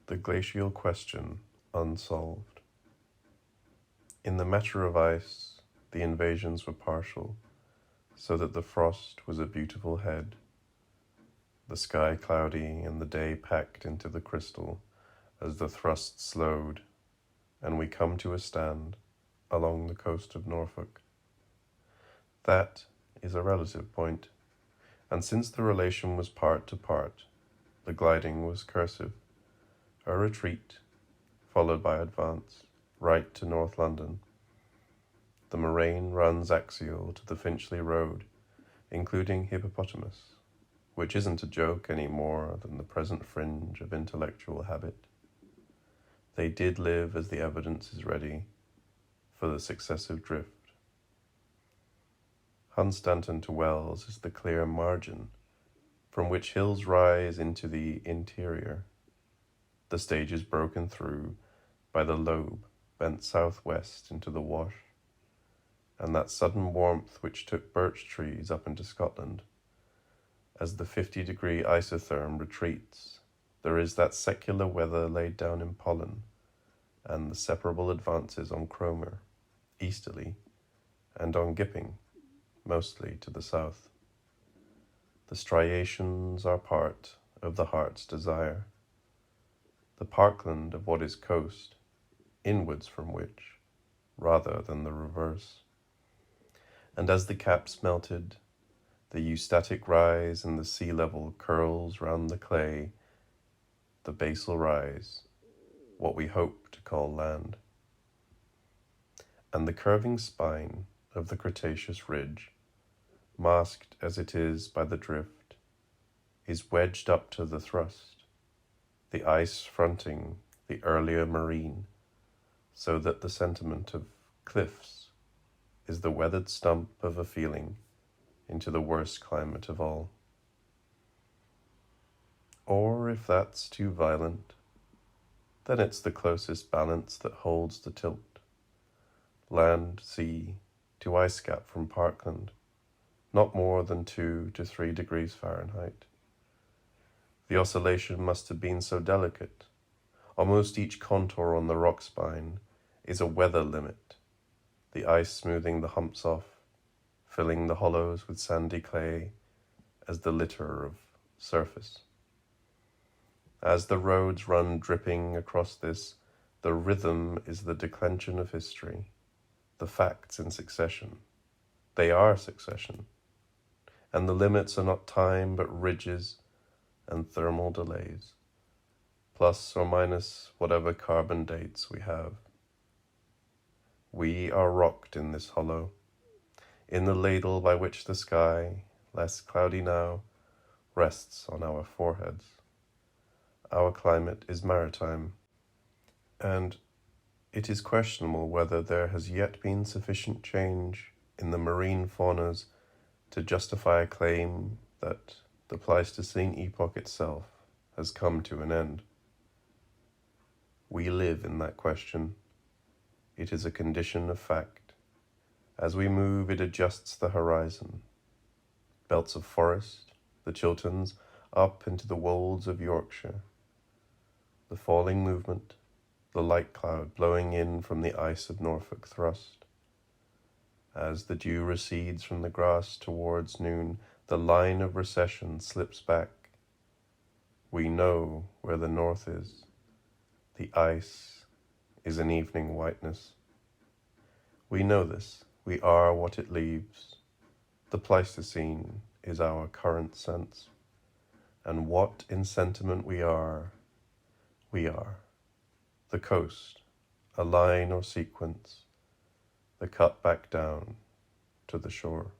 The glacial question unsolved. In the matter of ice, the invasions were partial, so that the frost was a beautiful head, the sky cloudy and the day packed into the crystal as the thrust slowed, and we come to a stand along the coast of Norfolk. That is a relative point, and since the relation was part to part, the gliding was cursive, a retreat, followed by advance, right to North London. The moraine runs axial to the Finchley Road, including Hippopotamus, which isn't a joke any more than the present fringe of intellectual habit. They did live as the evidence is ready for the successive drift. Hunstanton to Wells is the clear margin from which hills rise into the interior. The stage is broken through by the lobe bent southwest into the wash, and that sudden warmth which took birch trees up into Scotland. As the 50-degree isotherm retreats, there is that secular weather laid down in pollen, and the separable advances on Cromer, easterly, and on Gipping, mostly to the south. The striations are part of the heart's desire, the parkland of what is coast, inwards from which, rather than the reverse. And as the caps melted, the eustatic rise and the sea level curls round the clay, the basal rise, what we hope to call land. And the curving spine of the Cretaceous ridge, masked as it is by the drift, is wedged up to the thrust, the ice fronting the earlier marine, so that the sentiment of cliffs is the weathered stump of a feeling into the worst climate of all. Or if that's too violent, then it's the closest balance that holds the tilt. Land, sea, to ice cap from parkland, not more than 2 to 3 degrees Fahrenheit. The oscillation must have been so delicate. Almost each contour on the rock spine is a weather limit, the ice smoothing the humps off, filling the hollows with sandy clay as the litter of surface. As the roads run dripping across this, the rhythm is the declension of history, the facts in succession. They are succession, and the limits are not time but ridges and thermal delays, plus or minus whatever carbon dates we have. We are rocked in this hollow, in the ladle by which the sky, less cloudy now, rests on our foreheads. Our climate is maritime, and it is questionable whether there has yet been sufficient change in the marine faunas to justify a claim that the Pleistocene epoch itself has come to an end. We live in that question. It is a condition of fact. As we move, it adjusts the horizon. Belts of forest, the Chilterns, up into the wolds of Yorkshire. The falling movement, the light cloud blowing in from the ice of Norfolk thrust. As the dew recedes from the grass towards noon, the line of recession slips back. We know where the north is. The ice is an evening whiteness. We know this. We are what it leaves. The Pleistocene is our current sense. And what in sentiment we are. The coast, a line or sequence, the cut back down to the shore.